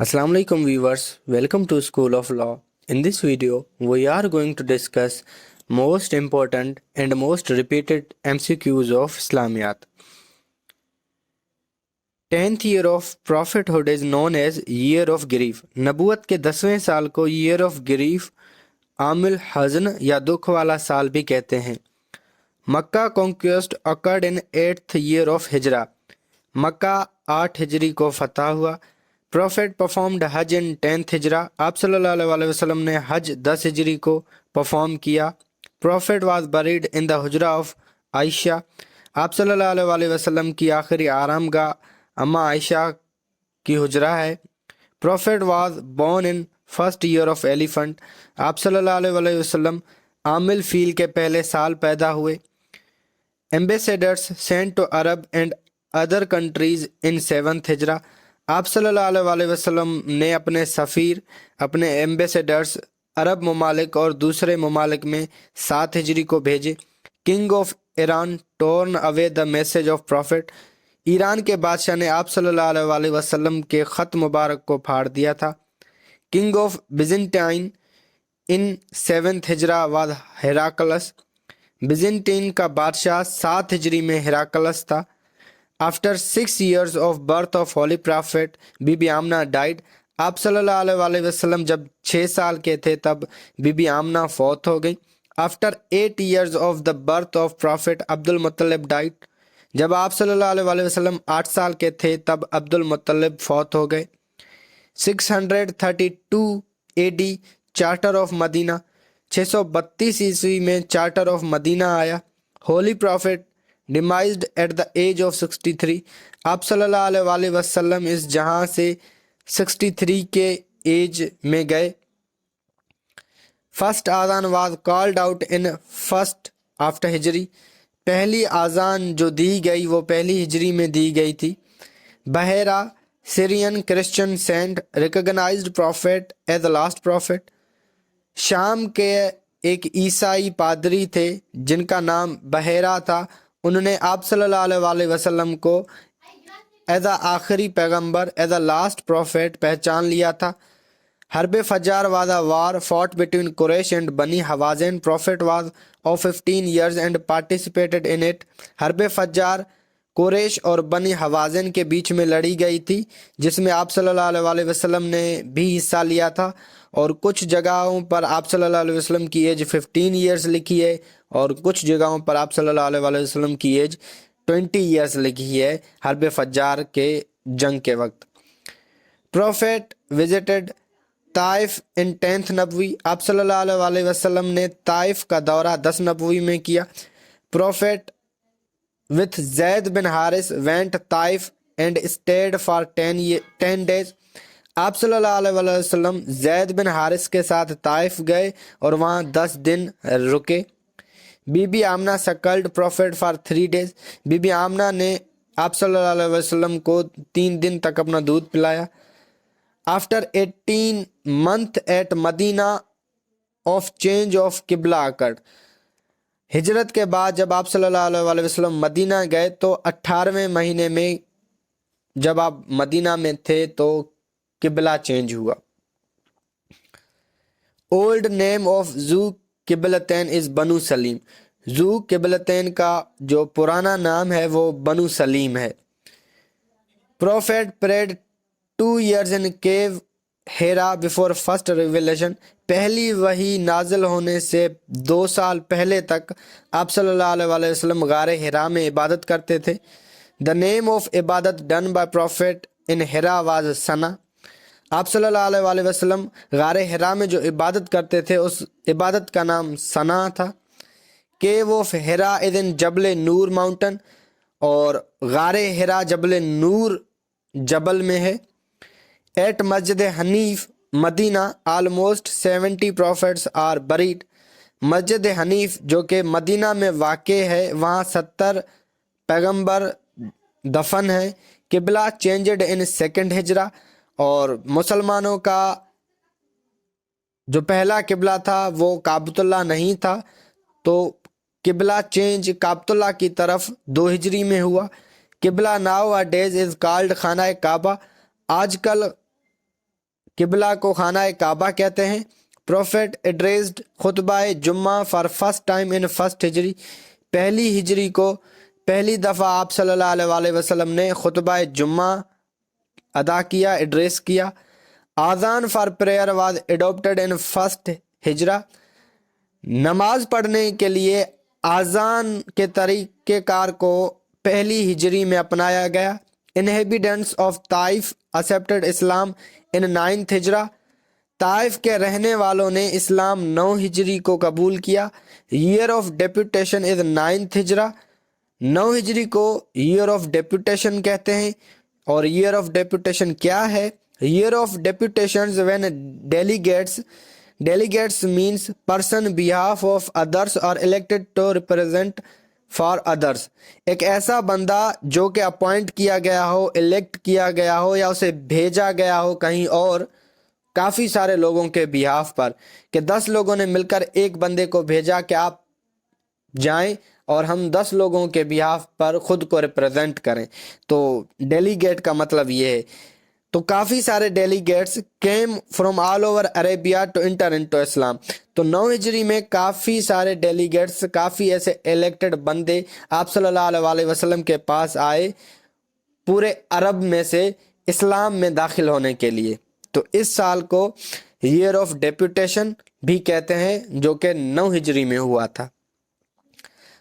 Assalamu alaikum viewers, welcome to School of Law. In this video, we are going to discuss most important and most repeated MCQs of Islamiyat. 10th year of prophethood is known as Year of Grief. नबूवत के 10वें साल को Year of Grief, आमिल हज़न या दुख वाला साल भी कहते हैं. मक्का conquest occurred in 8th year of Hijra. मक्का 8 हिजरी को फतह हुआ. Prophet performed Hajj in 10th हिजरा. आप सल्लल्लाहु अलैहि वसल्लम ने हज 10 हिजरी को परफॉर्म किया. Prophet was buried in the हुजरा of Ayesha. आप सल्लल्लाहु अलैहि वसल्लम की आखिरी आरामगाह अम्मा आयशा की हुजरा है. Prophet was born in first year of elephant. आप सल्लल्लाहु अलैहि वसल्लम आमिल फील के पहले साल पैदा हुए. Ambassadors sent to Arab and other countries in 7th हिजरा. आप सल्लल्लाहु अलैहि वसल्लम ने अपने सफ़ीर, अपने एम्बेसडर्स अरब ममालिक और दूसरे ममालिक में 7 हिजरी को भेजे. King of Iran torn away the message of profit. Iran के बादशाह ने आप सल्लल्लाहु अलैहि वसल्लम के ख़त मुबारक को फाड़ दिया था. King of Byzantine in 7th हिजरा वाद हेराकलस. बिजेंटाइन का बादशाह 7 हिजरी में हेराकलस था. After 6 years of birth of Holy Prophet, Bibi Amna died. आप सल्लल्लाहु अलैहि वसल्लम जब 6 साल के थे तब बीबी आमना फौत हो गई. After 8 years of the birth of Prophet, Abdul मुत्तलिब died. जब आप सल्लल्लाहु अलैहि वसल्लम 8 साल के थे तब अब्दुल मुत्तलिब फौत हो गए. 632 AD चार्टर ऑफ मदीना. 632 ईस्वी में चार्टर ऑफ मदीना आया. Holy prophet demised at the age of 63. आप सल्लल्लाहु अलैहि वसल्लम इस जहां से 63 के एज में गए. फर्स्ट आज़ान was called out in first after हिजरी. पहली आज़ान जो दी गई वो पहली हिजरी में दी गई थी. Bahira Syrian Christian saint recognized prophet as the last prophet. शाम के एक ईसाई पादरी थे जिनका नाम बहेरा था. उन्होंने आप सल्लल्लाहु अलैहि वसल्लम को एज अ आखिरी पैगंबर, एज अ लास्ट प्रॉफिट पहचान लिया था. हरब फजार was a war fought between Quraysh and Bani Hawazin. Prophet was of 15 years and participated in it. हरब फजार कुरैश और बनी हवाज़िन के बीच में लड़ी गई थी जिसमें आप सल्लल्लाहु अलैहि वसल्लम ने भी हिस्सा लिया था. और कुछ जगहों पर आप सल्लल्लाहु अलैहि वसल्लम की एज 15 years लिखी है और कुछ जगहों पर आप सल्लल्लाहु अलैहि वसल्लम की एज 20 years लिखी है हरब फजार के जंग के वक्त. प्रॉफिट विजिटेड ताइफ इन 10th नबवी. आप सल्लल्लाहु अलैहि वसल्लम ने ताइफ का दौरा 10 नबवी में किया. Prophet with Zaid bin Haris went Taif and stayed for 10 days. आप सल्लल्लाहु अलैहि वसल्लम जैद बिन हारिस के साथ ताइफ गए और वहाँ 10 दिन रुके. बीबी आमना सकल्ड प्रॉफिट फॉर 3 days. बीबी आमना ने आप सल्लल्लाहु अलैहि वसल्लम को 3 दिन तक अपना दूध पिलाया. After 18 months at Medina of change of qibla occurred. हिजरत के बाद जब आप सल्लल्लाहु अलैहि वसल्लम मदीना गए तो 18वें महीने में जब आप मदीना में थे तो किबला चेंज हुआ. ओल्ड नेम ऑफ जू किबलतैन इज बनु सलीम. जू किबलतैन का जो पुराना नाम है वो बनु सलीम है. प्रॉफिट प्रेड 2 years इन केव हेरा बिफोर फर्स्ट रिविलेशन. पहली वही नाजिल होने से 2 साल पहले तक आप सल्लल्लाहु अलैहि वसल्लम गारे हिरा में इबादत करते थे. द नेम ऑफ इबादत done by prophet in Hira was सना. आप सल्लल्लाहु अलैहि वसल्लम गारे हिरा में जो इबादत करते थे उस इबादत का नाम सना था. Cave of Hira is in Jabal Noor mountain. और गारे हिरा जबल नूर जबल में है. At Masjid Hanif Medina almost 70 prophets are buried. Masjid Hanif जो कि मदीना में वाक़े है वहाँ 70 पैगंबर दफन है. किबला चेंज्ड इन 2nd हिजरा. और मुसलमानों का जो पहला किबला था वो काबतुल्लाह नहीं था तो किबला चेंज काबतुल्लाह की तरफ 2 हिजरी में हुआ. किबला now a days is called खाना काबा. आजकल قبلہ کو خانہ کعبہ کہتے ہیں. پروفیٹ ایڈریسڈ خطبہ جمعہ for first time in first ہجری. پہلی ہجری کو پہلی دفعہ آپ صلی اللہ علیہ وآلہ وسلم نے خطبہ جمعہ ادا کیا، ایڈریس کیا. آذان for prayer was adopted in first ہجرہ. نماز پڑھنے کے لیے آذان کے طریقہ کار کو پہلی ہجری میں اپنایا گیا. Inhabitants of Taif accepted Islam in 9th ہجرہ. طائف کے رہنے والوں نے اسلام 9 ہجری کو قبول کیا. Year of deputation is 9th hijra. 9 ہجری کو ایئر آف ڈیپوٹیشن کہتے ہیں. اور ایئر آف ڈیپوٹیشن کیا ہے؟ Year of deputation when delegates means person behalf of others اور elected to represent for others. ایک ایسا بندہ جو کہ اپوائنٹ کیا گیا ہو، الیکٹ کیا گیا ہو یا اسے بھیجا گیا ہو کہیں اور کافی سارے لوگوں کے بیہاف پر، کہ 10 لوگوں نے مل کر ایک بندے کو بھیجا کہ آپ جائیں اور ہم 10 لوگوں کے بیہاف پر خود کو ریپرزینٹ کریں. تو ڈیلیگیٹ کا مطلب یہ ہے. تو کافی سارے delegates came from all over Arabia to enter into Islam. تو 9 ہجری میں کافی سارے ڈیلیگیٹس، کافی ایسے الیکٹڈ بندے آپ صلی اللہ علیہ وآلہ وسلم کے پاس آئے پورے عرب میں سے اسلام میں داخل ہونے کے لیے. تو اس سال کو ایئر آف ڈیپوٹیشن بھی کہتے ہیں، جو کہ 9 ہجری میں ہوا تھا.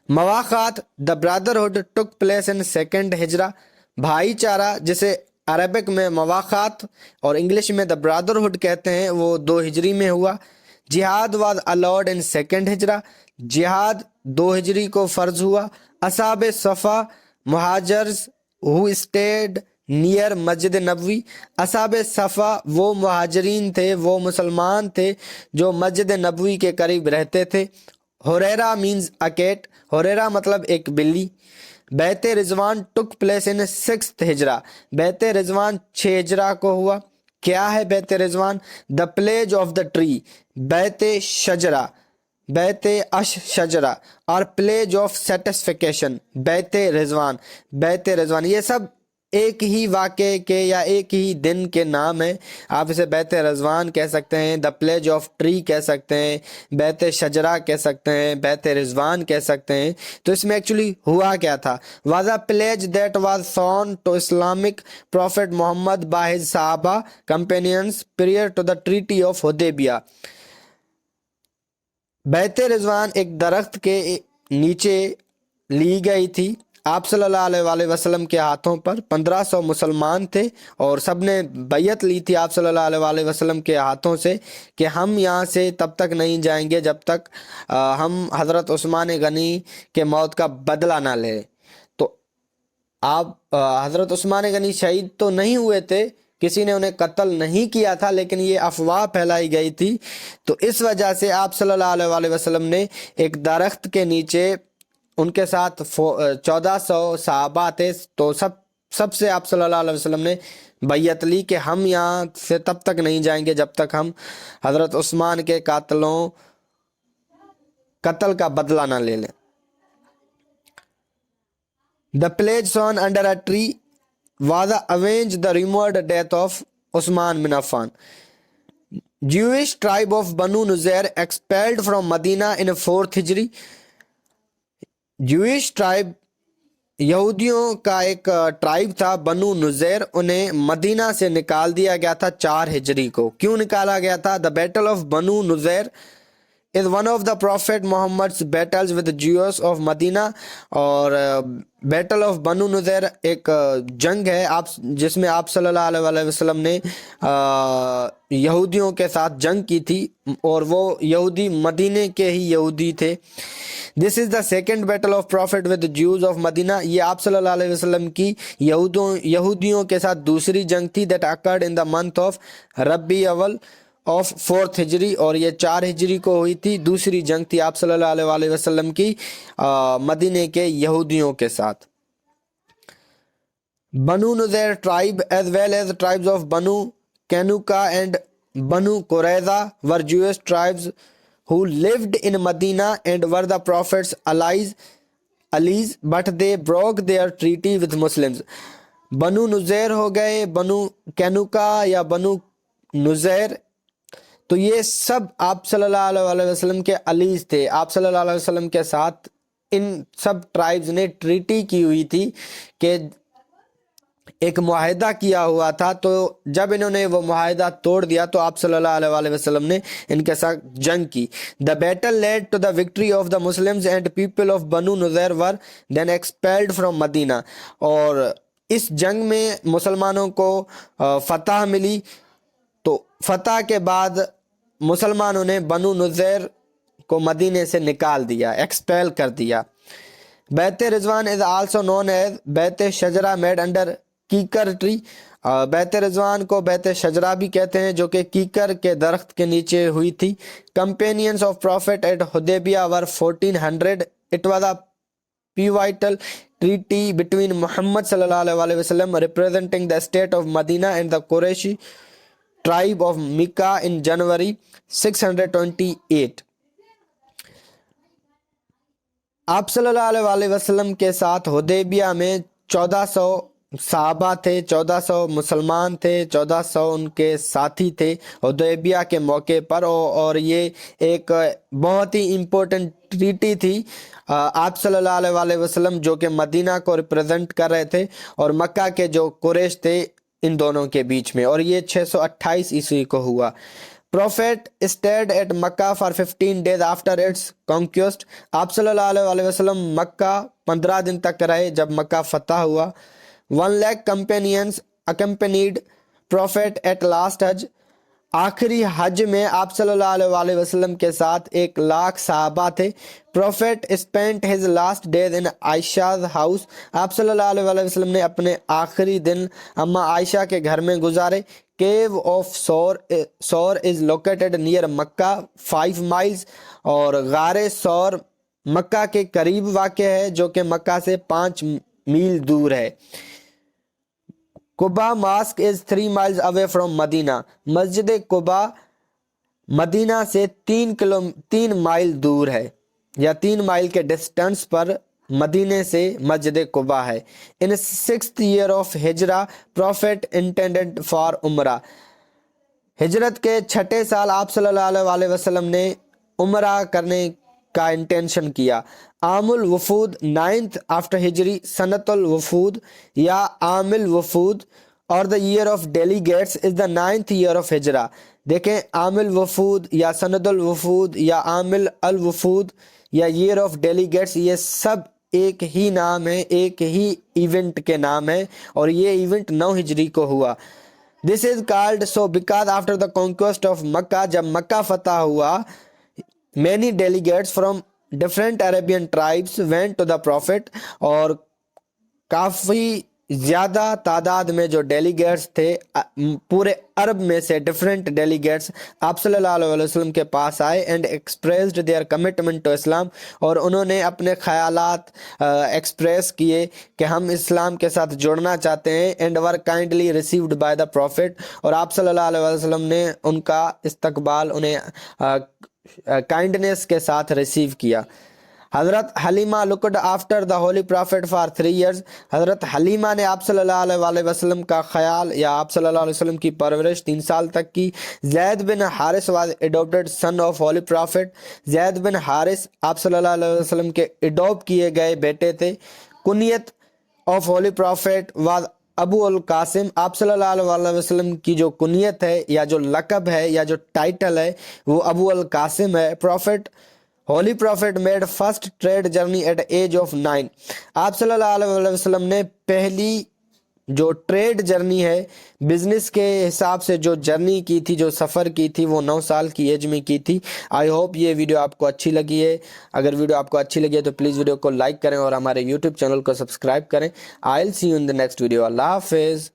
مواخات دا brotherhood took place in 2nd ہجرہ. بھائی چارہ جسے عربک میں مواخات اور انگلش میں دا برادرہڈ کہتے ہیں، وہ 2 ہجری میں ہوا. جہاد واز الاؤڈ ان 2nd ہجرہ. جہاد 2 ہجری کو فرض ہوا. اصحاب صفا مہاجرز ہو اسٹیڈ نیئر مسجد نبوی. اصحاب صفا وہ مہاجرین تھے، وہ مسلمان تھے جو مسجد نبوی کے قریب رہتے تھے. ہریرہ مینز اکیٹ. ہریرہ مطلب ایک بلی. بیت رضوان ٹک پلیس ان 6th ہجرہ. بیت رضوان 6 ہجرہ کو ہوا. کیا ہے بیت رضوان؟ The pledge of the tree. بیت شجرہ، بیت اش شجرہ اور پلیج آف سیٹسفیکیشن. بیت رضوان، بیت رضوان یہ سب ایک ہی واقعے کے یا ایک ہی دن کے نام ہیں. آپ اسے بیت رضوان کہہ سکتے ہیں، دا پلیج آف ٹری کہہ سکتے ہیں، بیت شجرہ کہہ سکتے ہیں، بیت رضوان کہہ سکتے ہیں. تو اس میں ایکچولی ہوا کیا تھا؟ Was a pledge that was sworn to Islamic prophet Muhammad by his صحابہ companions prior to the treaty of Hudaybiyyah. بیت رضوان ایک درخت کے نیچے لی گئی تھی آپ صلی اللہ علیہ وآلہ وسلم کے ہاتھوں پر. 1500 مسلمان تھے اور سب نے بیعت لی تھی آپ صلی اللہ علیہ وآلہ وسلم کے ہاتھوں سے کہ ہم یہاں سے تب تک نہیں جائیں گے جب تک ہم حضرت عثمان غنی کے موت کا بدلہ نہ لیں. تو آپ حضرت عثمان غنی شہید تو نہیں ہوئے تھے، کسی نے انہیں قتل نہیں کیا تھا، لیکن یہ افواہ پھیلائی گئی تھی. تو اس وجہ سے آپ صلی اللہ علیہ وآلہ وسلم نے ایک درخت کے نیچے، ان کے ساتھ 1400 صحابہ تھے، تو سب سے آپ صلی اللہ علیہ وسلم نے بیعت لی کہ ہم یہاں سے تب تک نہیں جائیں گے جب تک ہم حضرت عثمان کے قتل کا بدلہ نہ لے لیں. The pledge sown under a tree was avenge the rumored death of Usman bin Affan. Jewish tribe of Banu Nuzair expelled from Medina in 4th ہجری. جویش ٹرائب یہودیوں کا ایک ٹرائب تھا بنو نزیر، انہیں مدینہ سے نکال دیا گیا تھا 4 ہجری کو. کیوں نکالا گیا تھا؟ دا بیٹل آف بنو Nazir is one of the Prophet Muhammad's battles with the Jews of Medina. اور بیٹل آف بنو نذیر ایک جنگ ہے جس میں آپ صلی اللہ علیہ وسلم نے یہودیوں کے ساتھ جنگ کی تھی، اور وہ یہودی مدینے کے ہی یہودی تھے. This is the second battle of prophet with Jews of Medina. یہ آپ صلی اللہ علیہ وسلم کی یہودیوں کے ساتھ دوسری جنگ تھی. That occurred in the month of ربیع اول آف 4th ہجری، اور یہ 4 ہجری کو ہوئی تھی. دوسری جنگ تھی آپ صلی اللہ علیہ وسلم کی مدینے کے یہودیوں کے ساتھ. Banu Nazir tribe as well as tribes of Banu Qainuqa and Banu Qurayza were Jewish tribes who lived in Medina and were the Prophet's allies but they broke their treaty with Muslims. بنو نذیر ہو گئے، بنو کینوکا یا بنو नुज़ैर, तो ये सब आप सल्लल्लाहु अलैहि वसल्लम के अलीज थे। आप सल्लल्लाहु अलैहि वसल्लम के साथ इन सब ट्राइब्स ने ट्रीटी की हुई थी कि एक मुआहिदा किया हुआ था, तो जब इन्होंने वो मुआहिदा तोड़ दिया तो आप सल्लल्लाहु अलैहि वसल्लम ने इनके साथ जंग की। The battle led to the victory of the Muslims and people of Banu Nadir were then expelled from Medina, और इस जंग में मुसलमानों को फतह मिली। तो फतह के बाद मुसलमानों ने बनु नुज़ैर को मदीने से निकाल दिया, एक्सपेल कर दिया। Bait Rizwan is also known as Bait Shajra made under kikar tree. Bait Rizwan को बैत शजरा भी कहते हैं, जो कि कीकर के दरख्त के नीचे हुई थी। Companions of prophet at Hudaibiya were 1400। It was a pivotal treaty between Muhammad sallallahu alaihi wasallam representing the state of Medina and the Qurayshi tribe of Mecca in January 628। आप सल्लल्लाहु अलैहि वसल्लम के साथ हुदैबिया में 1400 सहाबा थे, 1400 मुसलमान थे, 1400 उनके साथी थे हुदैबिया के मौके पर, और ये एक बहुत ही इम्पोर्टेंट ट्रीटी थी। आप सल्लल्लाहु अलैहि वसल्लम जो कि मदीना को रिप्रेजेंट कर रहे थे और मक्का के जो कुरैश थे, इन दोनों के बीच में, और ये 628 ईस्वी को हुआ। Prophet stayed at Mecca for 15 days after its conquest. आप सल्लल्लाहु अलैहि वसल्लम मक्का 15 दिन तक रहे जब मक्का फतह हुआ। 1 lakh companions accompanied prophet at last हज। आखिरी हज में आप सल्लल्लाहु अलैहि वसल्लम के साथ 1 लाख सहाबा थे। Prophet spent his last days in Aisha's house. आप सल्लल्लाहु अलैहि वसल्लम ने अपने आखिरी दिन अम्मा आयशा के घर में गुजारे। केव ऑफ सौर is located near Mecca 5 miles, और गारे सौर मक्का के करीब वाक़ है, जो कि मक्का से 5 मील दूर है। Quba mosque is 3 miles away from Medina. Masjid Quba Medina से 3 माइल दूर है, या 3 माइल के डिस्टेंस पर मदीने से मस्जिद कुबा है। इन 6th year ऑफ हिजरा प्रॉफिट इंटेंडेड फॉर उमरा। हिजरत के 6ठे साल आप सल्लल्लाहु अलैहि वसल्लम ने उमरा करने का इंटेंशन किया। आमुल वफूद 9th आफ्टर हिजरी सनतुल वफूद या आमिल वफूद और the year of delegates is the 9th year of हिजरा। देखें, आमिल वफूद या सनतुल वफूद या आमिल अल वफूद या ईयर ऑफ डेलीगेट्स, ये सब एक ही नाम है, एक ही इवेंट के नाम है, और ये इवेंट 9 हिजरी को हुआ। This is called so because after the conquest of Mecca, जब मक्का फतह हुआ, many delegates from different Arabian tribes went to the prophet, और काफ़ी ज़्यादा तादाद में जो डेलीगेट्स थे पूरे अरब में से डिफरेंट डेलीगेट्स आप सल्लल्लाहु अलैहि वसल्लम के पास आए and expressed their commitment to Islam, और उन्होंने अपने ख्यालात एक्सप्रेस किए कि हम इस्लाम के साथ जुड़ना चाहते हैं, and were kindly received by the profit, और आप सल्लल्लाहु अलैहि वसल्लम ने उनका इस्तकबाल, उन्हें काइंडनेस के साथ रिसीव किया। हज़रत Halima looked after the holy prophet for 3 years। हज़रत हलीमा ने आप सल्लल्लाहु अलैहि वसल्लम का ख्याल या आप सल्लल्लाहु अलैहि वसल्लम की परवरिश 3 साल तक की। Zaid bin Haris was adopted son of holy prophet. Zaid bin Haris आप सल्लल्लाहु अलैहि वसल्लम के एडॉप्ट किए गए बेटे थे। कुनियत of holy prophet was Abu al Qasim. आप सल्लल्लाहु अलैहि वसल्लम की जो कुनियत है या जो लक़ब है या जो टाइटल है वो अबू अल कासिम है। Prophet holy prophet made first trade journey at age of 9। आप सल्लल्लाहु अलैहि वसल्लम ने पहली जो ट्रेड जर्नी है, बिजनेस के हिसाब से जो जर्नी की थी, जो सफ़र की थी, वो 9 साल की एज में की थी। आई होप ये वीडियो आपको अच्छी लगी है। अगर वीडियो आपको अच्छी लगी है तो प्लीज़ वीडियो को लाइक करें और हमारे यूट्यूब चैनल को सब्सक्राइब करें। I will see you in the next video. अल्लाह हाफिज़।